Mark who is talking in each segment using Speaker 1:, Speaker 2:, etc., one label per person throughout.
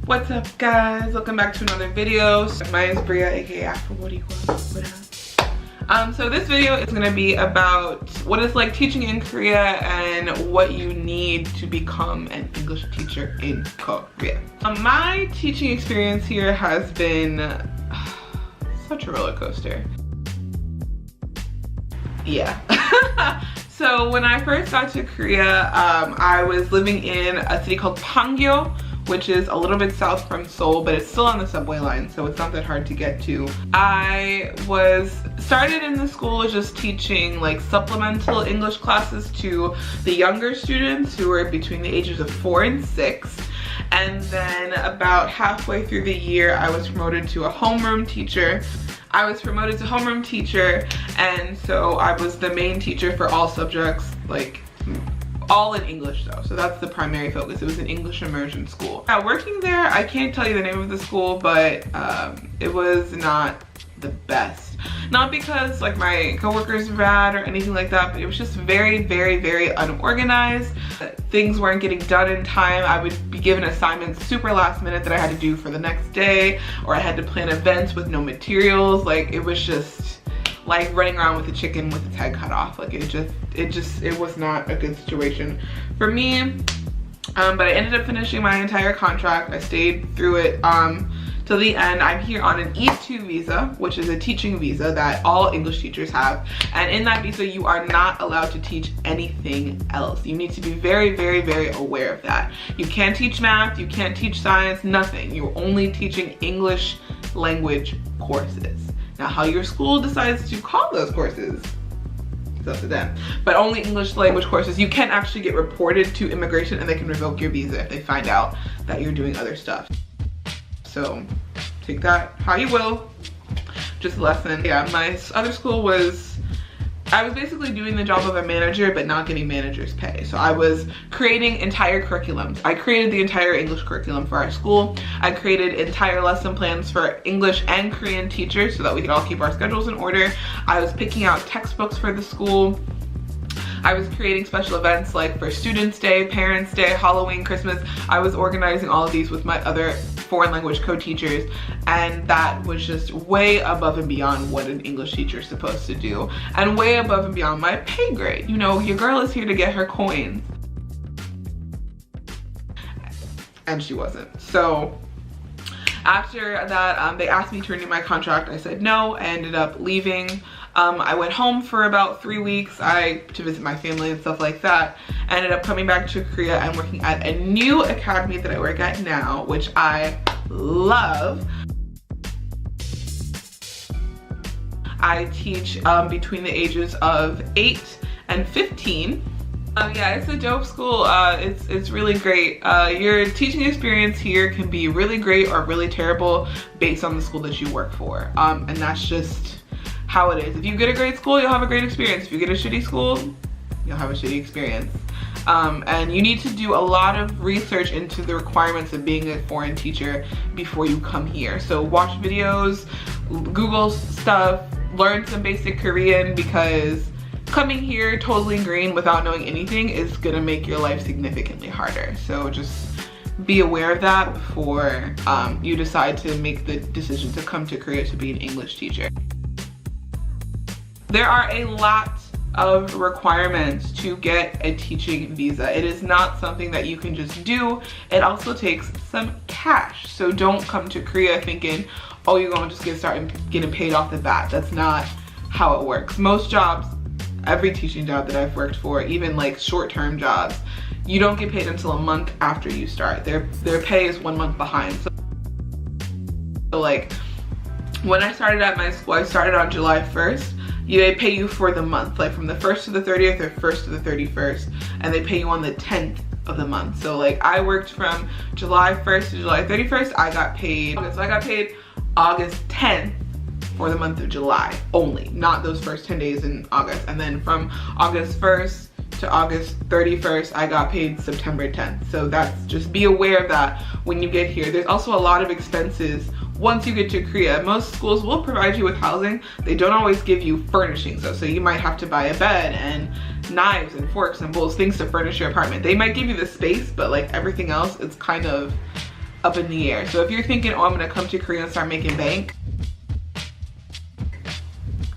Speaker 1: What's up guys, welcome back to another video. My name is Bria, aka Afro. So this video is going to be about what it's like teaching in Korea and what you need to become an English teacher in Korea. My teaching experience here has been such a roller coaster. Yeah. So when I first got to Korea, I was living in a city called Pangyo, which is a little bit south from Seoul, but it's still on the subway line, so it's not that hard to get to. I was started in the school just teaching like supplemental English classes to the younger students who were between the ages of 4 and 6. And then about halfway through the year, I was promoted to a homeroom teacher. And so I was the main teacher for all subjects, like all in English though, so that's the primary focus. It was an English immersion school. Now working there, I can't tell you the name of the school, but it was not the best. Not because like my coworkers were bad or anything like that, but it was just very, very, very unorganized. Things weren't getting done in time. I would be given assignments super last minute that I had to do for the next day, or I had to plan events with no materials. Like it was just like running around with a chicken with its head cut off. Like it was not a good situation for me. But I ended up finishing my entire contract. I stayed through it till the end. I'm here on an E2 visa, which is a teaching visa that all English teachers have. And in that visa, you are not allowed to teach anything else. You need to be very, very, very aware of that. You can't teach math, you can't teach science, nothing. You're only teaching English language courses. Now, how your school decides to call those courses is up to them. But only English language courses. You can actually get reported to immigration and they can revoke your visa if they find out that you're doing other stuff. So take that how you will. Just a lesson. Yeah, my other school I was basically doing the job of a manager but not getting manager's pay. So I was creating entire curriculums. I created the entire English curriculum for our school. I created entire lesson plans for English and Korean teachers so that we could all keep our schedules in order. I was picking out textbooks for the school. I was creating special events like for Students' Day, Parents' Day, Halloween, Christmas. I was organizing all of these with my other foreign language co-teachers, and that was just way above and beyond what an English teacher is supposed to do, and way above and beyond my pay grade. You know, your girl is here to get her coins. And she wasn't. So after that, they asked me to renew my contract. I said no. I ended up leaving. I went home for about 3 weeks to visit my family and stuff like that. I ended up coming back to Korea and working at a new academy that I work at now, which I love. I teach between the ages of 8 and 15. Yeah, it's a dope school. It's really great. Your teaching experience here can be really great or really terrible based on the school that you work for. And that's just how it is. If you get a great school, you'll have a great experience. If you get a shitty school, you'll have a shitty experience. And you need to do a lot of research into the requirements of being a foreign teacher before you come here. So watch videos, Google stuff, learn some basic Korean, because coming here totally green without knowing anything is gonna make your life significantly harder. So just be aware of that before you decide to make the decision to come to Korea to be an English teacher. There are a lot of requirements to get a teaching visa. It is not something that you can just do. It also takes some cash. So don't come to Korea thinking, oh, you're gonna just get started getting paid off the bat. That's not how it works. Most jobs, every teaching job that I've worked for, even like short-term jobs, you don't get paid until a month after you start. Their pay is 1 month behind. So like when I started at my school, I started on July 1st. They pay you for the month, like from the 1st to the 30th or 1st to the 31st, and they pay you on the 10th of the month. So like I worked from July 1st to July 31st. I got paid August 10th for the month of July only, not those first 10 days in August. And then from August 1st to August 31st, I got paid September 10th. So that's, just be aware of that when you get here. There's also a lot of expenses once you get to Korea. Most schools will provide you with housing. They don't always give you furnishings though. So you might have to buy a bed and knives and forks and bowls, things to furnish your apartment. They might give you the space, but like everything else, it's kind of up in the air. So if you're thinking, oh, I'm gonna come to Korea and start making bank,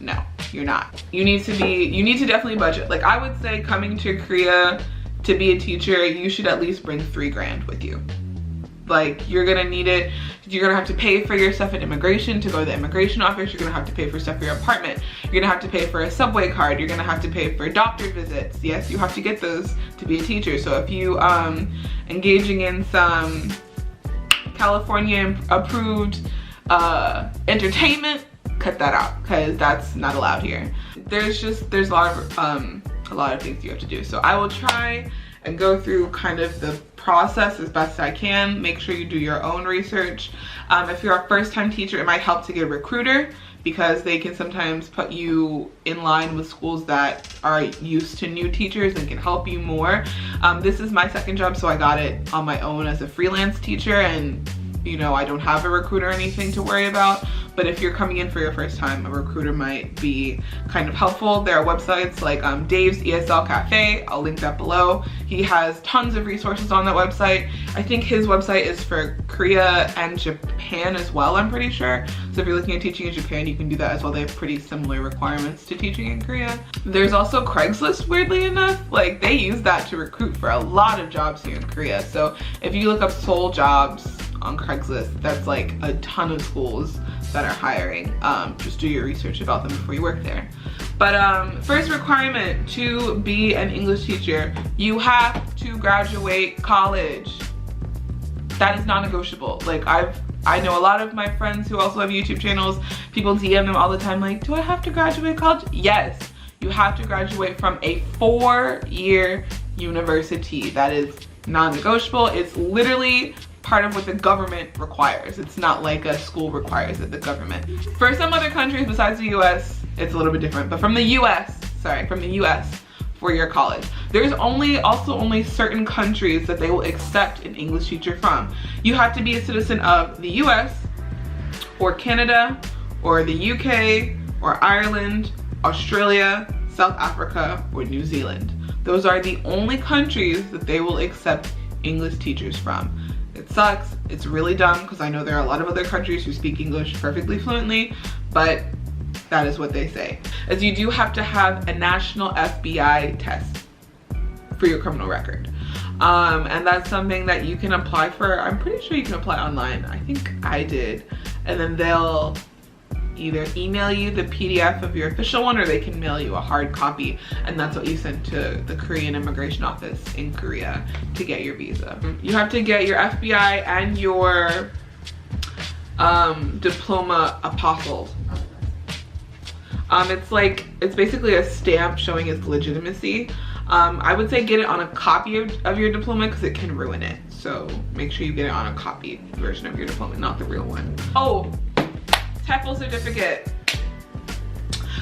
Speaker 1: no, you're not. You need to definitely budget. Like, I would say coming to Korea to be a teacher, you should at least bring 3 grand with you. Like, you're gonna need it. You're gonna have to pay for your stuff at immigration to go to the immigration office. You're gonna have to pay for stuff for your apartment. You're gonna have to pay for a subway card. You're gonna have to pay for doctor visits. Yes, you have to get those to be a teacher. So if you engaging in some California approved entertainment, cut that out, because that's not allowed here. There's a lot of things you have to do. So I will try and go through kind of the process as best I can. Make sure you do your own research. If you're a first-time teacher, it might help to get a recruiter, because they can sometimes put you in line with schools that are used to new teachers and can help you more. This is my second job, so I got it on my own as a freelance teacher, and you know, I don't have a recruiter or anything to worry about. But if you're coming in for your first time, a recruiter might be kind of helpful. There are websites like Dave's ESL Cafe. I'll link that below. He has tons of resources on that website. I think his website is for Korea and Japan as well, I'm pretty sure. So if you're looking at teaching in Japan, you can do that as well. They have pretty similar requirements to teaching in Korea. There's also Craigslist, weirdly enough. Like, they use that to recruit for a lot of jobs here in Korea. So if you look up Seoul jobs on Craigslist, that's like a ton of schools that are hiring. Just do your research about them before you work there. But first requirement to be an English teacher, you have to graduate college. That is non-negotiable. Like, I know a lot of my friends who also have YouTube channels, people DM them all the time like, do I have to graduate college? Yes, you have to graduate from a 4-year university. That is non-negotiable. It's literally part of what the government requires. It's not like a school requires it, the government. For some other countries besides the US, it's a little bit different, but from the US, for your college. There's also only certain countries that they will accept an English teacher from. You have to be a citizen of the US or Canada or the UK or Ireland, Australia, South Africa, or New Zealand. Those are the only countries that they will accept English teachers from. It sucks, it's really dumb, because I know there are a lot of other countries who speak English perfectly fluently, but that is what they say. As you do have to have a national FBI test for your criminal record. And that's something that you can apply for. I'm pretty sure you can apply online. I think I did. And then they'll either email you the PDF of your official one, or they can mail you a hard copy, and that's what you send to the Korean immigration office in Korea to get your visa. You have to get your FBI and your diploma apostilled. It's basically a stamp showing its legitimacy. I would say get it on a copy of your diploma, because it can ruin it. So make sure you get it on a copy version of your diploma, not the real one. Oh, TEFL certificate.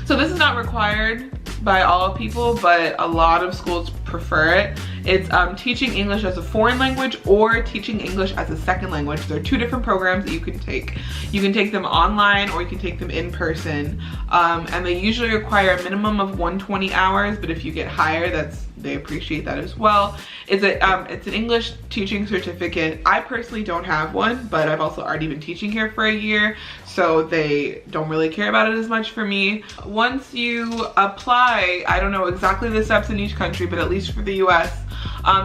Speaker 1: So this is not required by all people, but a lot of schools prefer it. It's teaching English as a foreign language or teaching English as a second language. There are 2 different programs that you can take. You can take them online, or you can take them in person. And they usually require a minimum of 120 hours, but if you get higher, they appreciate that as well. It's an English teaching certificate. I personally don't have one, but I've also already been teaching here for a year, so they don't really care about it as much for me. Once you apply, I don't know exactly the steps in each country, but at least for the US,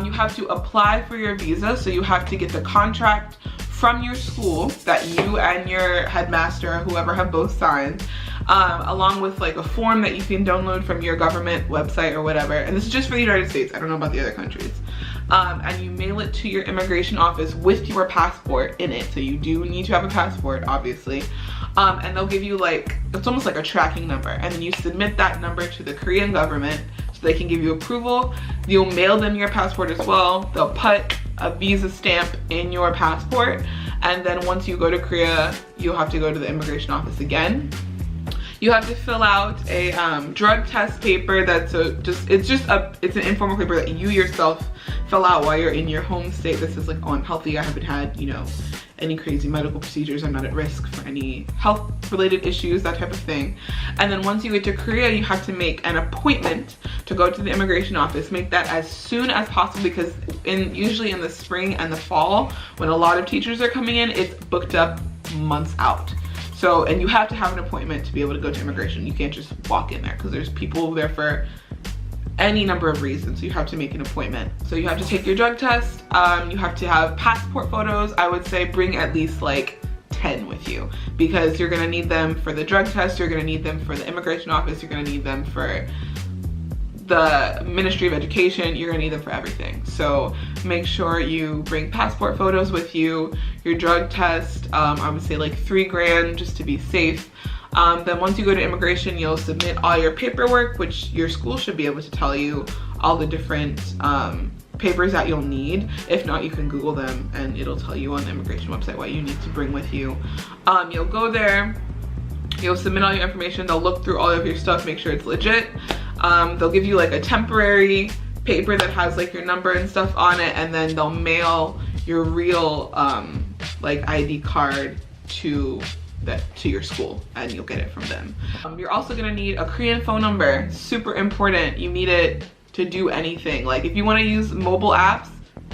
Speaker 1: you have to apply for your visa. So you have to get the contract from your school that you and your headmaster, whoever, have both signed, along with like a form that you can download from your government website or whatever. And this is just for the United States. I don't know about the other countries. And you mail it to your immigration office with your passport in it. So you do need to have a passport, obviously. And they'll give you it's almost like a tracking number. And then you submit that number to the Korean government so they can give you approval. You'll mail them your passport as well. They'll put a visa stamp in your passport. And then once you go to Korea, you'll have to go to the immigration office again. You have to fill out a drug test paper that's it's an informal paper that you yourself fill out while you're in your home state. This is like, oh, I'm healthy, I haven't had, you know, any crazy medical procedures, I'm not at risk for any health related issues, that type of thing. And then once you get to Korea, you have to make an appointment to go to the immigration office. Make that as soon as possible, because usually in the spring and the fall, when a lot of teachers are coming in, it's booked up months out. So, and you have to have an appointment to be able to go to immigration. You can't just walk in there because there's people there for any number of reasons. You have to make an appointment. So you have to take your drug test. You have to have passport photos. I would say bring at least like 10 with you, because you're gonna need them for the drug test, you're gonna need them for the immigration office, you're gonna need them for the Ministry of Education, you're gonna need them for everything. So make sure you bring passport photos with you, your drug test, I would say like 3 grand just to be safe. Then once you go to immigration, you'll submit all your paperwork, which your school should be able to tell you all the different papers that you'll need. If not, you can Google them and it'll tell you on the immigration website what you need to bring with you. You'll go there, you'll submit all your information, they'll look through all of your stuff, make sure it's legit. They'll give you like a temporary paper that has like your number and stuff on it, and then they'll mail your real like ID card to your school, and you'll get it from them. You're also gonna need a Korean phone number, super important. You need it to do anything. Like if you wanna use mobile apps,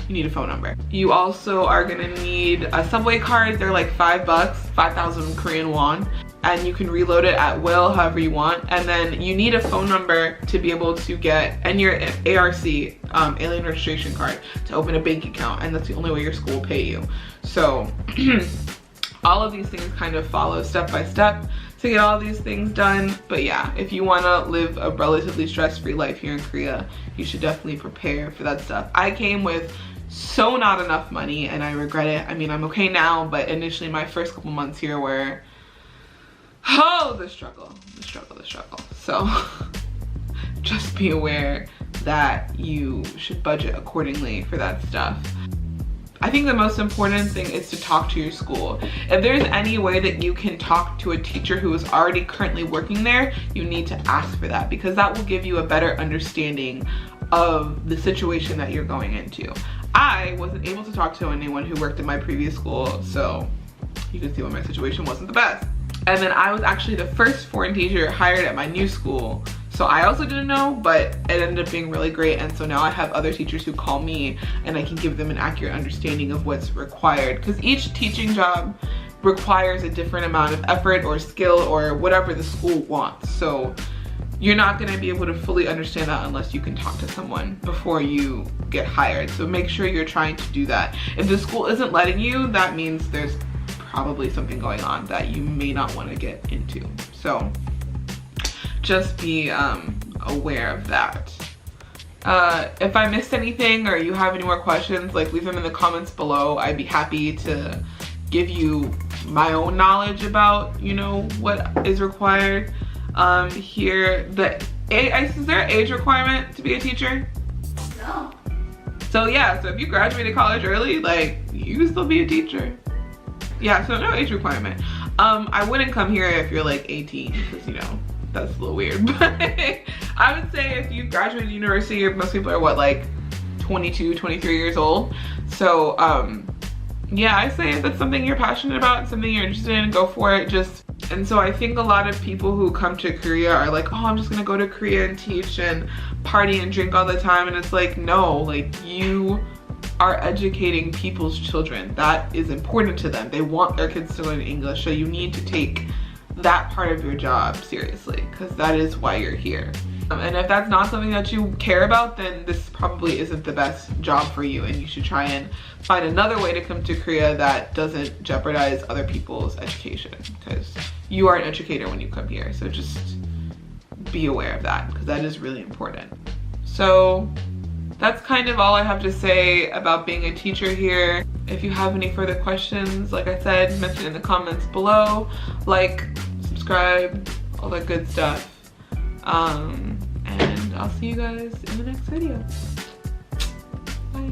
Speaker 1: you need a phone number. You also are gonna need a subway card. They're like $5, 5,000 Korean won, and you can reload it at will, however you want. And then you need a phone number to be able to get, and your ARC, alien registration card, to open a bank account, and that's the only way your school will pay you. So all of these things kind of follow step by step to get all these things done. But yeah, if you want to live a relatively stress-free life here in Korea, you should definitely prepare for that stuff. I came with so not enough money and I regret it. I mean, I'm okay now, but initially my first couple months here were, oh, the struggle. So just be aware that you should budget accordingly for that stuff. I think the most important thing is to talk to your school. If there's any way that you can talk to a teacher who is already currently working there, you need to ask for that, because that will give you a better understanding of the situation that you're going into. I wasn't able to talk to anyone who worked in my previous school, so you can see why my situation wasn't the best. And then I was actually the first foreign teacher hired at my new school. So I also didn't know, but it ended up being really great. And so now I have other teachers who call me and I can give them an accurate understanding of what's required, because each teaching job requires a different amount of effort or skill or whatever the school wants. So you're not gonna be able to fully understand that unless you can talk to someone before you get hired. So make sure you're trying to do that. If the school isn't letting you, that means there's probably something going on that you may not want to get into. So just be aware of that. If I missed anything or you have any more questions, like leave them in the comments below. I'd be happy to give you my own knowledge about, you know, what is required. Here, is there an age requirement to be a teacher?
Speaker 2: No.
Speaker 1: So yeah, so if you graduated college early, like, you can still be a teacher. Yeah, so no age requirement. I wouldn't come here if you're like 18, because, you know, that's a little weird. But I would say if you graduated university, most people are what, like 22, 23 years old. So yeah, I say if that's something you're passionate about, something you're interested in, go for it. And so I think a lot of people who come to Korea are like, oh, I'm just gonna go to Korea and teach and party and drink all the time. And it's like, no, like, you are educating people's children. That is important to them. They want their kids to learn English. So you need to take that part of your job seriously, because that is why you're here. And if that's not something that you care about, then this probably isn't the best job for you, and you should try and find another way to come to Korea that doesn't jeopardize other people's education, because you are an educator when you come here. So just be aware of that, because that is really important. So that's kind of all I have to say about being a teacher here. If you have any further questions, like I said, mention in the comments below. Like, subscribe, all that good stuff. And I'll see you guys in the next video. Bye.